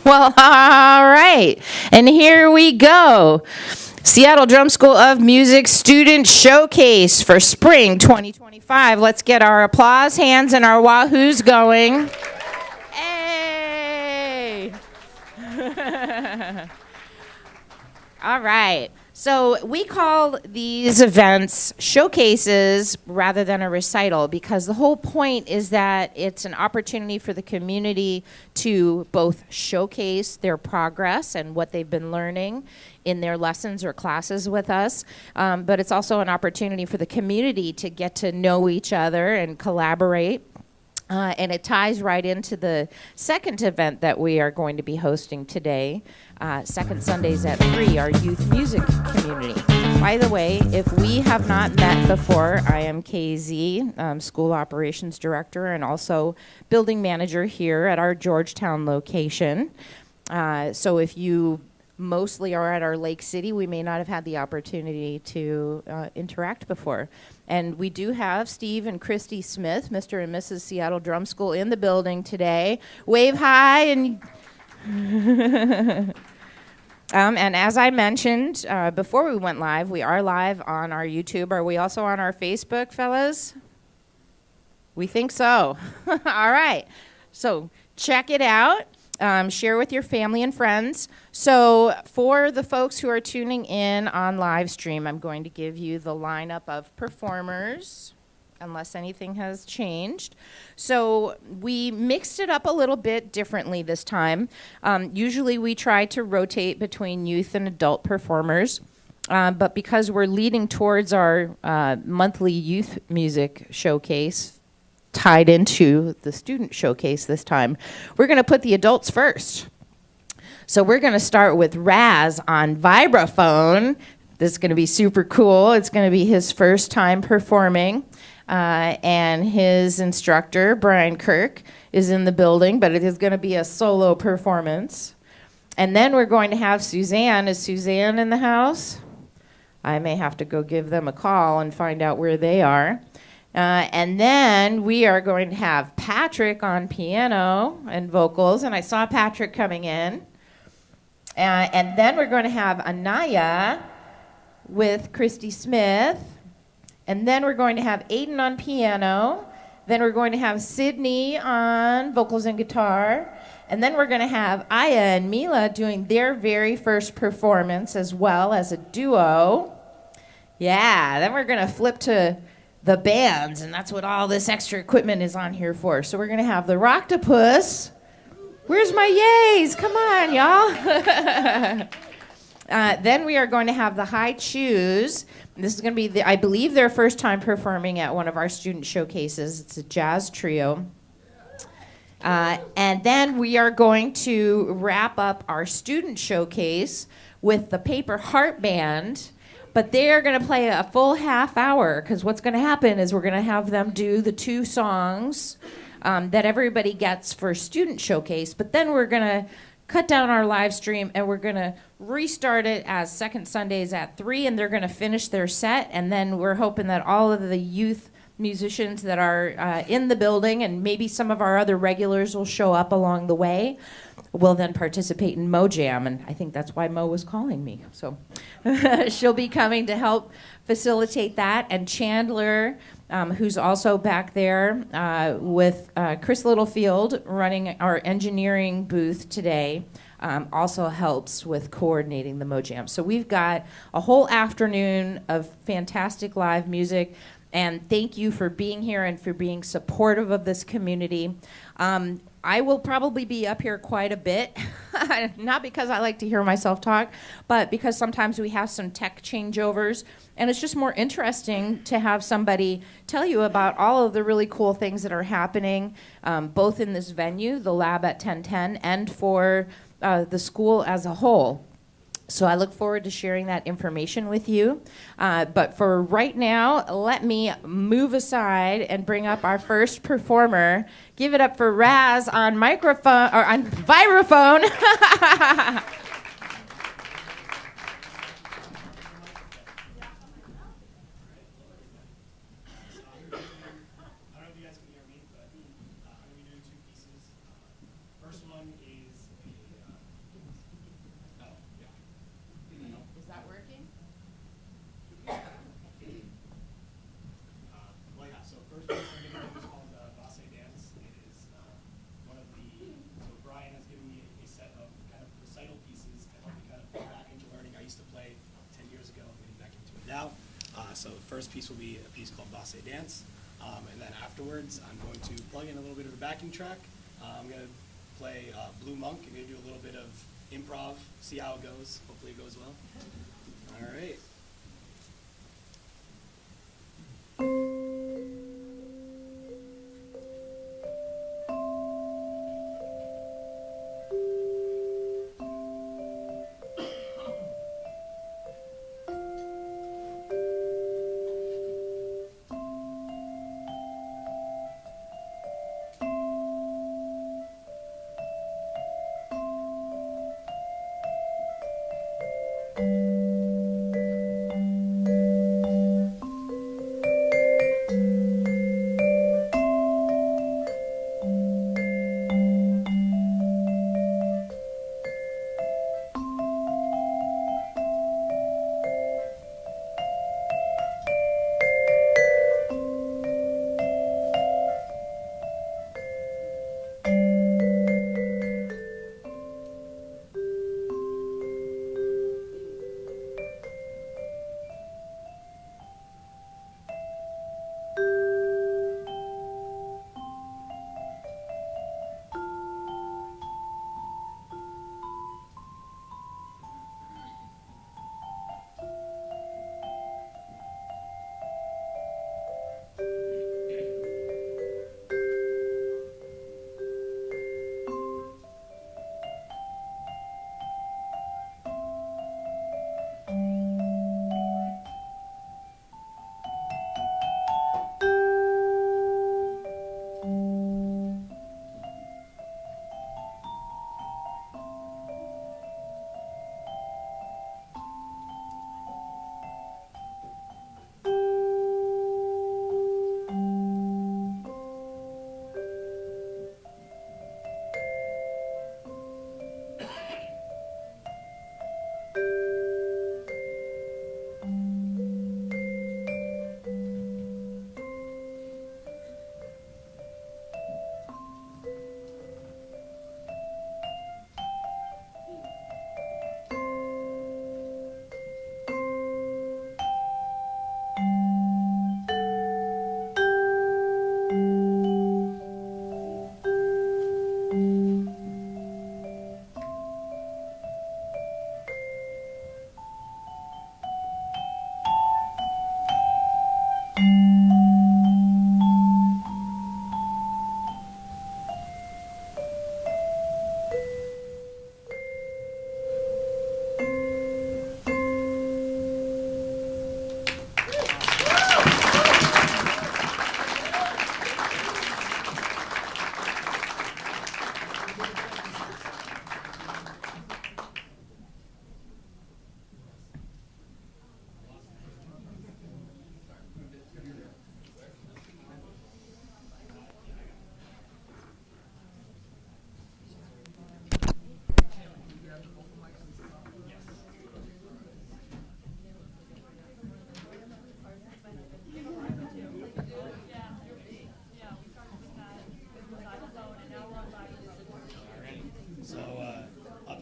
Well, all right. And here we go. Seattle Drum School of Music Student Showcase for Spring 2025. Let's get our applause hands and our wahoos going. Hey! All right. So we call these events showcases rather than a recital because the whole point is that it's an opportunity for the community to both showcase their progress and what they've been learning in their lessons or classes with us, but it's also an opportunity for the community to get to know each other and collaborate. And it ties right into the second event that we are going to be hosting today, second Sundays at 3, our youth music community. By the way, if we have not met before, I am KZ, School Operations Director, and also Building Manager here at our Georgetown location. So if you mostly are at our Lake City, we may not have had the opportunity to interact before. And we do have Steve and Kristy Smith, Mr. and Mrs. Seattle Drum School, in the building today. Wave hi. And and as I mentioned before we went live, we are live on our YouTube. Are we also on our Facebook, fellas? We think so. All right. So check it out. Share with your family and friends. So for the folks who are tuning in on live stream, I'm going to give you the lineup of performers, unless anything has changed. So we mixed it up a little bit differently this time. Usually we try to rotate between youth and adult performers, but because we're leading towards our monthly youth music showcase, tied into the student showcase this time, we're going to put the adults first. So we're going to start with Raz on vibraphone. This is going to be super cool. It's going to be his first time performing, and his instructor, Brian Kirk, is in the building, but it is going to be a solo performance. And then we're going to have Suzanne. Is Suzanne in the house? I may have to go give them a call and find out where they are. And then we are going to have Patrick on piano and vocals, and I saw Patrick coming in. And then we're going to have Anaya with Kristy Smith, and then we're going to have Aiden on piano, then we're going to have Sydney on vocals and guitar, and then we're going to have Aya and Mila doing their very first performance as well as a duo. Yeah, then we're going to flip to the bands, and that's what all this extra equipment is on here for. So we're going to have the Rocktopus. Where's my yays? Come on, y'all. Then we are going to have the High Chews. This is going to be, I believe, their first time performing at one of our student showcases. It's a jazz trio. And then we are going to wrap up our student showcase with the Paper Heart Band. But they are going to play a full half hour, because what's going to happen is we're going to have them do the 2 songs that everybody gets for student showcase. But then we're going to cut down our live stream, and we're going to restart it as second Sundays at 3, and they're going to finish their set. And then we're hoping that all of the youth musicians that are in the building, and maybe some of our other regulars will show up along the way, will then participate in Mo Jam, and I think that's why Mo was calling me. So she'll be coming to help facilitate that. And Chandler, who's also back there with Chris Littlefield running our engineering booth today, also helps with coordinating the Mo Jam. So we've got a whole afternoon of fantastic live music. And thank you for being here and for being supportive of this community. I will probably be up here quite a bit, not because I like to hear myself talk, but because sometimes we have some tech changeovers, and it's just more interesting to have somebody tell you about all of the really cool things that are happening, both in this venue, the lab at 1010, and for the school as a whole. So I look forward to sharing that information with you. But for right now, let me move aside and bring up our first performer. Give it up for Raz on microphone or on vibraphone. I don't know if you guys can hear me, but I'm going to be doing 2 pieces. First one is a So the first piece will be a piece called Raz A Dance. And then afterwards, I'm going to plug in a little bit of a backing track. I'm going to play Blue Monk. I'm going to do a little bit of improv, see how it goes. Hopefully it goes well. All right.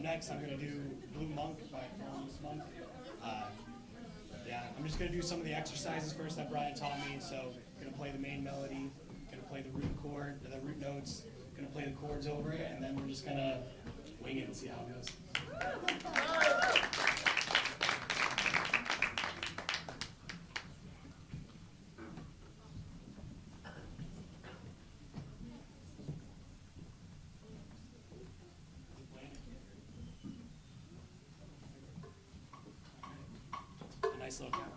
Next, I'm going to do Blue Monk by Kristy Smith. I'm just going to do some of the exercises first that Brian taught me. So I'm going to play the main melody, going to play the root chord, the root notes, going to play the chords over it, and then we're just going to wing it and see how it goes. Nice little count.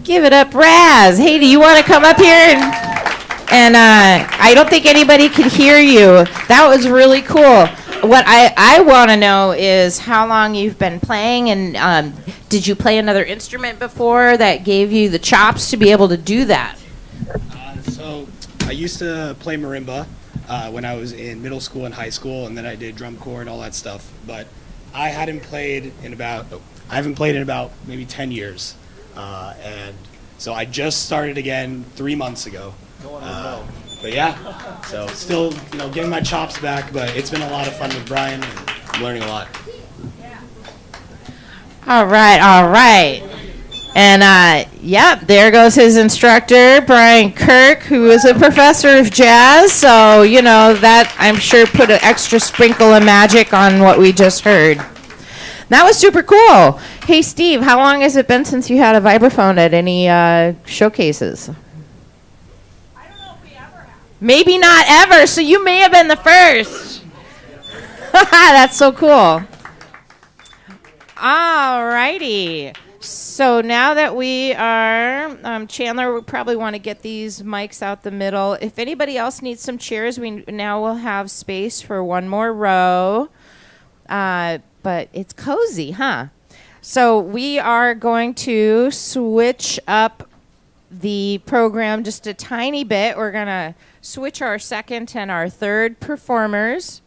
Give it up, Raz. Hey, do you want to come up here? And I don't think anybody could hear you. That was really cool. What I want to know is how long you've been playing, and did you play another instrument before that gave you the chops to be able to do that? So I used to play marimba when I was in middle school and high school, and then I did drum corps and all that stuff. But I haven't played in about maybe 10 years. And so I just started again 3 months ago. But yeah, so still, getting my chops back, but it's been a lot of fun with Brian, and I'm learning a lot. All right. And yep, there goes his instructor, Brian Kirk, who is a professor of jazz. So, that I'm sure put an extra sprinkle of magic on what we just heard. That was super cool. Hey, Steve, how long has it been since you had a vibraphone at any showcases? I don't know if we ever have. Maybe not ever, so you may have been the first. That's so cool. All righty. So now that we are, Chandler, we probably want to get these mics out the middle. If anybody else needs some chairs, we now will have space for one more row. But it's cozy, huh? So we are going to switch up the program just a tiny bit. We're going to switch our second and our third performers.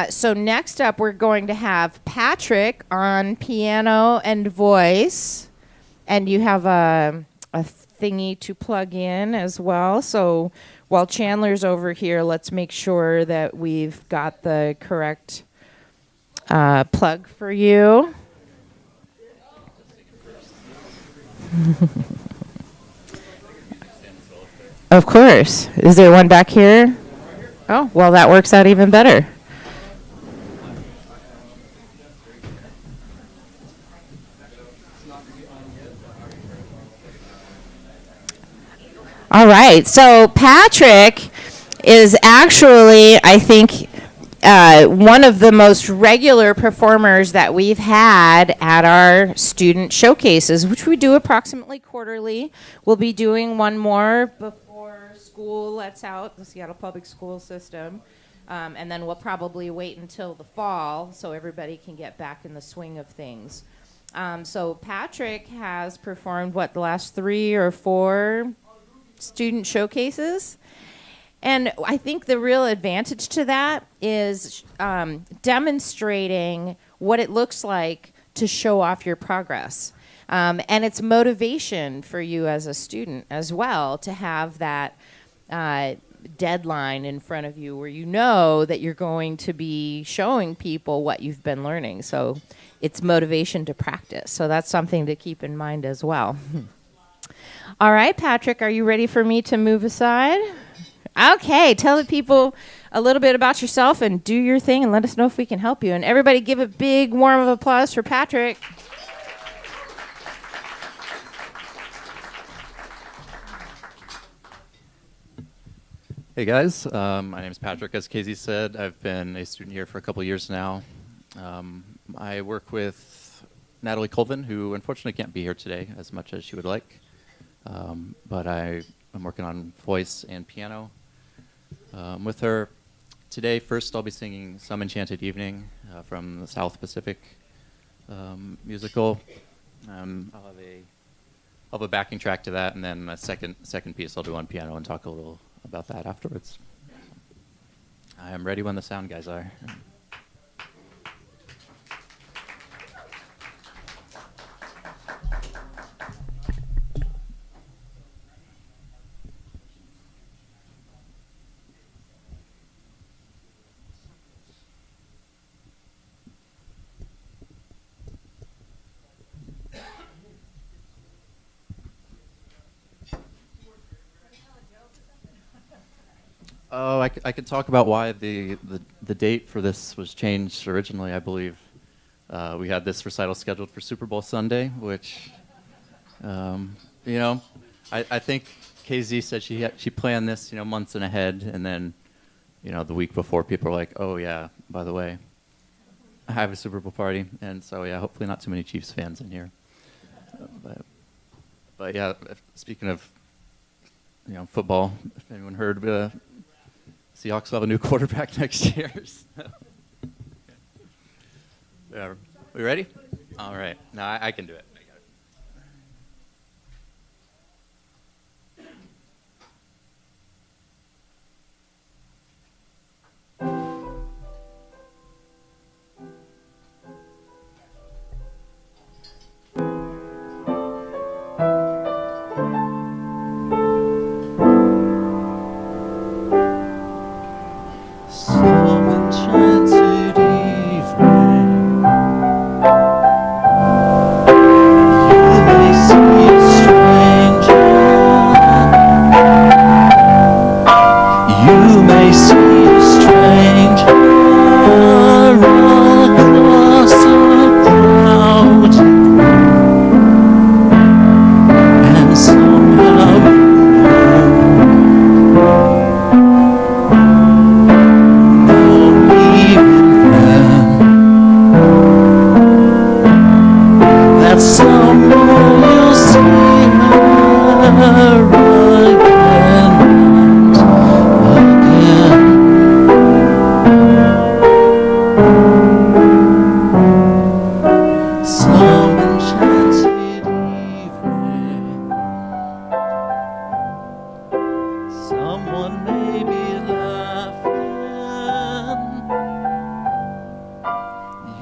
So next up, we're going to have Patrick on piano and voice. And you have a thingy to plug in as well. So while Chandler's over here, let's make sure that we've got the correct plug for you. Of course. Is there one back here? Oh, well, that works out even better. All right. So Patrick is actually, I think, one of the most regular performers that we've had at our student showcases, which we do approximately quarterly. We'll be doing one more before school lets out, the Seattle Public School System. And then we'll probably wait until the fall so everybody can get back in the swing of things. So Patrick has performed, the last 3 or 4 student showcases? And I think the real advantage to that is demonstrating what it looks like to show off your progress. And it's motivation for you as a student as well to have that deadline in front of you where you know that you're going to be showing people what you've been learning. So it's motivation to practice. So that's something to keep in mind as well. All right, Patrick, are you ready for me to move aside? Okay, tell the people a little bit about yourself and do your thing and let us know if we can help you. And everybody give a big warm of applause for Patrick. Hey guys, my name is Patrick. As Casey said, I've been a student here for a couple years now. I work with Natalie Colvin, who unfortunately can't be here today as much as she would like. But I'm working on voice and piano with her. Today, first I'll be singing Some Enchanted Evening from the South Pacific musical. I'll have a backing track to that, and then a second piece I'll do on piano and talk a little about that afterwards. I am ready when the sound guys are. Oh, I could talk about why the date for this was changed originally, I believe. We had this recital scheduled for Super Bowl Sunday, which, I think KZ said she planned this, months in ahead, and then, the week before, people were like, oh yeah, by the way, I have a Super Bowl party, and so yeah, hopefully not too many Chiefs fans in here. But But yeah, speaking of football, if anyone heard, Seahawks will have a new quarterback next year. So. Yeah. We ready? All right. No, I can do it. I got it. Some enchanted evening, you may see a stranger. You may see a stranger across a crowded room, and somehow even then, that someone you'll see her again and again. Some enchanted evening, someone may be laughing.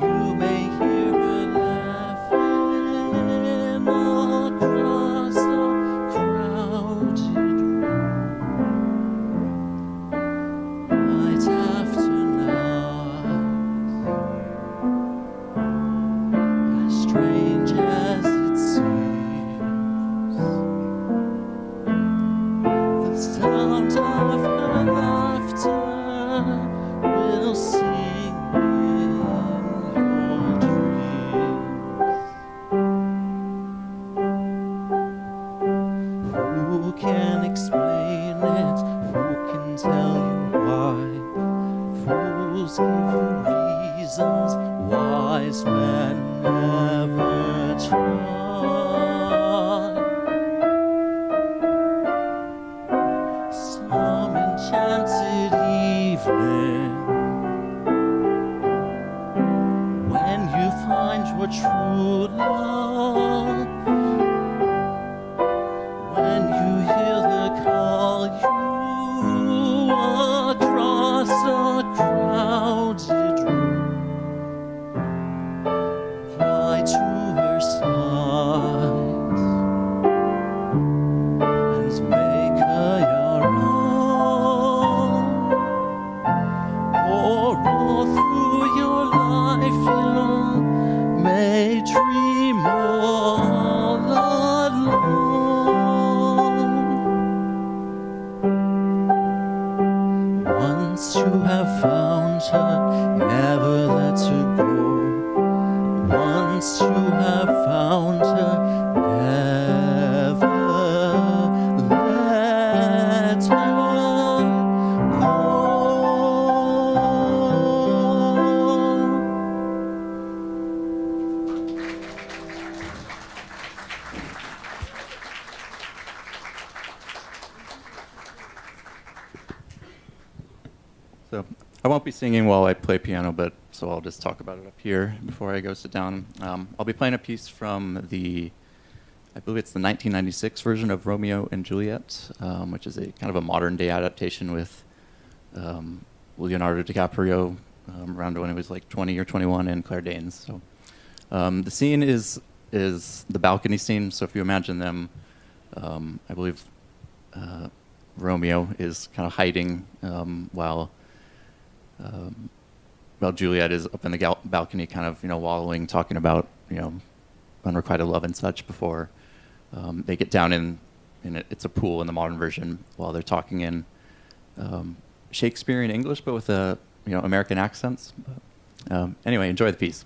You may hear her laughing across the crowded room. Night after night, as strange as it seems, the sound of her laughter will sing in your dreams. Who can explain it? Who can tell you why? Fools give you reasons, wise men never try. Some enchanted evening, when you find your true love, when you hear her call you across a crowded room, fly to her side and make her your own. Or all through your life you may dream all alone. Once you have found her, never let her go. Once you have found her, never let her go. So I won't be singing while I play piano, but so I'll just talk about it up here before I go sit down. I'll be playing a piece from I believe it's the 1996 version of Romeo and Juliet, which is a kind of a modern day adaptation with Leonardo DiCaprio around when he was like 20 or 21, and Claire Danes. So the scene is the balcony scene. So if you imagine them, I believe Romeo is kind of hiding while Juliet is up in the balcony, kind of wallowing, talking about unrequited love and such before they get down in it's a pool in the modern version while they're talking in Shakespearean English, but with American accents. Anyway, enjoy the piece.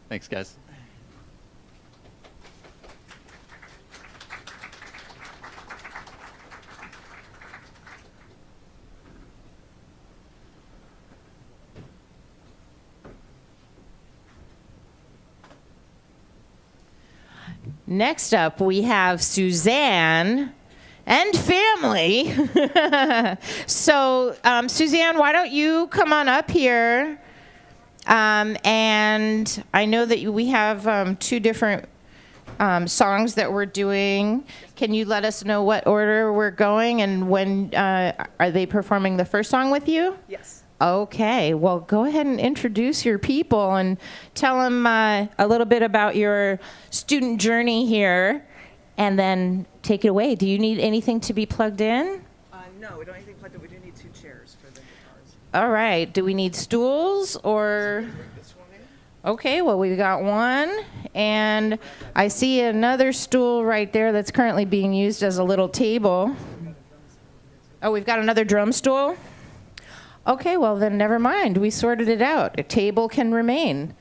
Thanks, guys. Next up, we have Suzanne and family. So, Suzanne, why don't you come on up here? And I know that we have two different songs that we're doing. Can you let us know what order we're going, and when are they performing the first song with you? Yes. Okay, well, go ahead and introduce your people and tell them a little bit about your student journey here, and then take it away. Do you need anything to be plugged in? No, we don't need anything plugged in. We do need 2 chairs for the guitars. All right, do we need stools or? This one in? Okay, well, we've got one, and I see another stool right there that's currently being used as a little table. Oh, we've got another drum stool? Okay, well, then never mind. We sorted it out. A table can remain.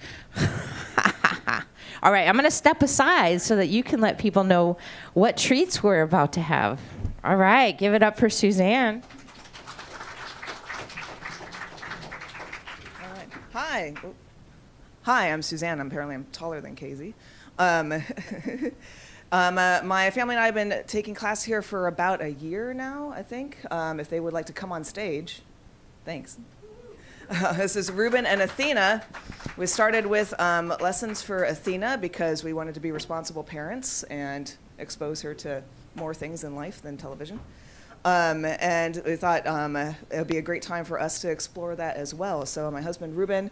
All right, I'm going to step aside so that you can let people know what treats we're about to have. All right, give it up for Suzanne. All right. Hi. Oh. Hi, I'm Suzanne. Apparently I'm taller than Casey. My family and I have been taking class here for about a year now, I think. If they would like to come on stage. Thanks. This is Ruben and Athena. We started with lessons for Athena because we wanted to be responsible parents and expose her to more things in life than television. And we thought it would be a great time for us to explore that as well. So my husband, Ruben,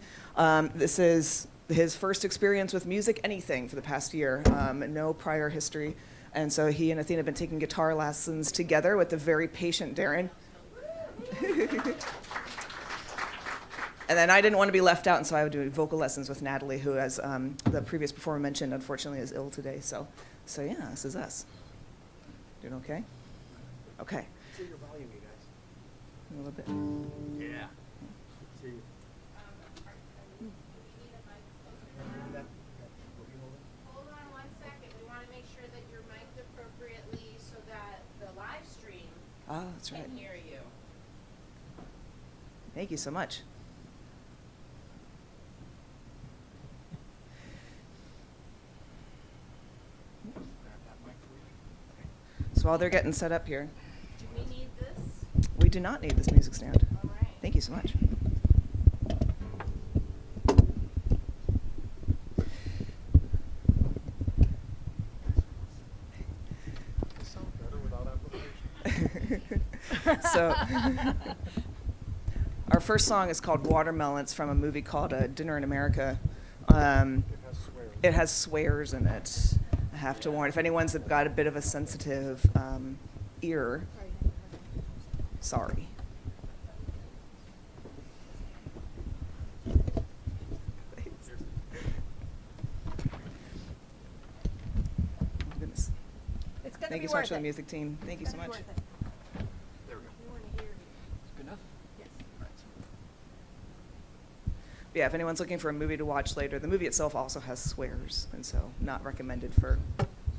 this is his first experience with music, anything, for the past year. No prior history. And so he and Athena have been taking guitar lessons together with the very patient Darren. And then I didn't want to be left out, and so I would do vocal lessons with Natalie, who, as the previous performer mentioned, unfortunately is ill today. So yeah, this is us. Doing okay? Okay. See your volume, you guys. A little bit. Yeah. See. Hold on one second. We want to make sure that you're mic'd appropriately so that the live stream Ah, that's right. can hear you. Thank you so much. So while they're getting set up here, Do we need this? we do not need this music stand. All right. Thank you so much. So, our first song is called Watermelon. It's from a movie called Dinner in America. It has swears in it. I have to warn. If anyone's got a bit of a sensitive ear, sorry. Oh, goodness. It's gonna Thank be you so much worth for the it. music team. Thank you so It's gonna much. be worth it. There we go. We wanna hear you. Good enough? Yes. Yeah, if anyone's looking for a movie to watch later, the movie itself also has swears, and so not recommended for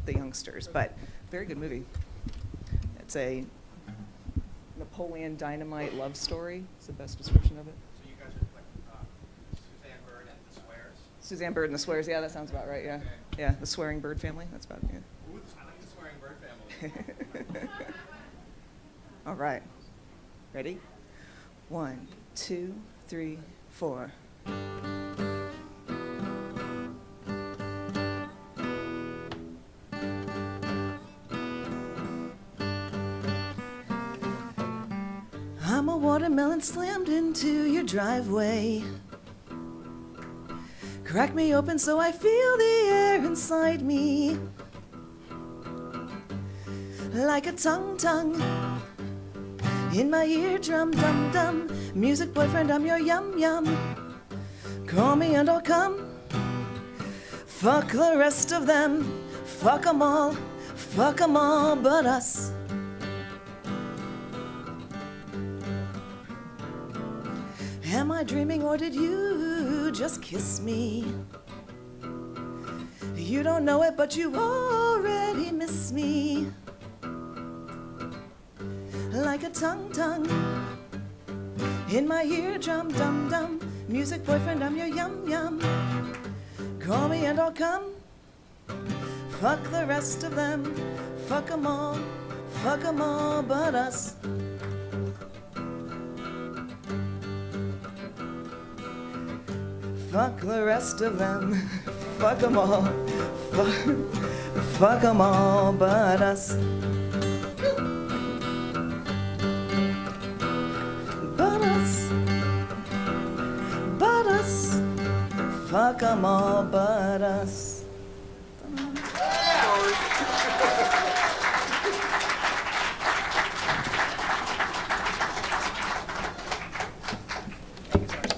the youngsters, but very good movie. It's a Napoleon Dynamite love story. It's the best description of it. So you guys are like Suzanne Bird and the Swears? Suzanne Bird and the Swears. Yeah, that sounds about right. Yeah, Okay. yeah, the Swearing Bird family. That's about it. Ooh, I like the Swearing Bird family. Yeah. All right. Ready? 1, 2, 3, 4. I'm a watermelon slammed into your driveway. Crack me open so I feel the air inside me. Like a tongue in my eardrum, dum-dum. Music boyfriend, I'm your yum-yum. Call me and I'll come. Fuck the rest of them. Fuck 'em all. fuck 'em all but us. Am I dreaming or did you just kiss me? You don't know it, but you already miss me. Like a tongue in my eardrum, dum-dum. Music boyfriend, I'm your yum-yum. Call me and I'll come. Fuck the rest of them. Fuck 'em all but us. Fuck the rest of them. Fuck 'em all. Fuck 'em all but us. But us. But us. Fuck 'em all but us.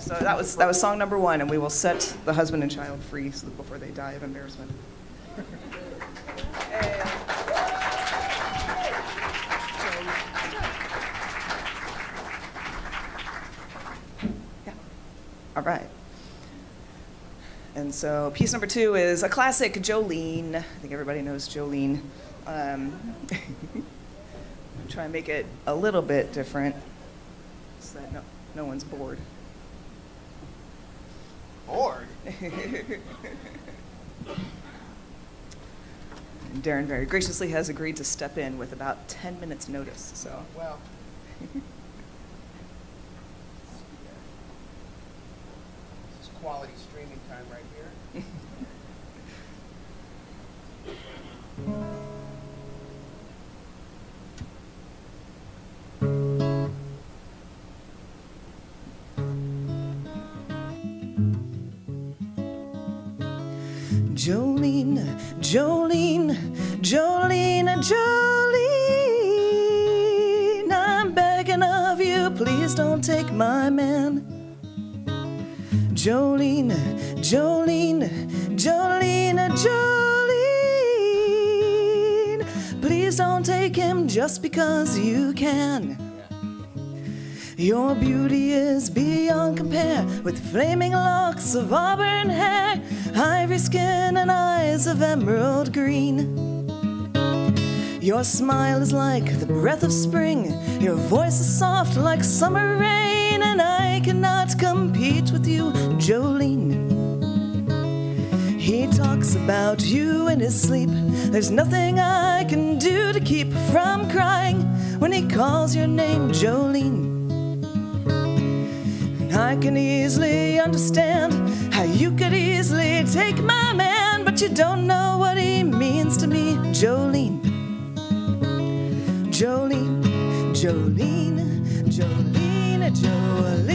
So that was song number 1, and we will set the husband and child free so that before they die of embarrassment. Yeah. All right. And so piece number 2 is a classic, Jolene. I think everybody knows Jolene. Try and make it a little bit different so that no one's bored. Bored? And Darren very graciously has agreed to step in with about 10 minutes notice, so. Well. This is quality streaming time right here. Jolene, Jolene, Jolene, Jolene, I'm begging of you, please don't take my man. Jolene, Jolene, Jolene, Jolene, please don't take him just because you can. Your beauty is beyond compare, with flaming locks of auburn hair, ivory skin and eyes of emerald green. Your smile is like the breath of spring, your voice is soft like summer rain, and I cannot compete with you, Jolene. He talks about you in his sleep. There's nothing I can do to keep from crying when he calls your name, Jolene. I can easily understand how you could easily take my man, but you don't know what he means to me, Jolene. Jolene, Jolene, Jolene, Jolene.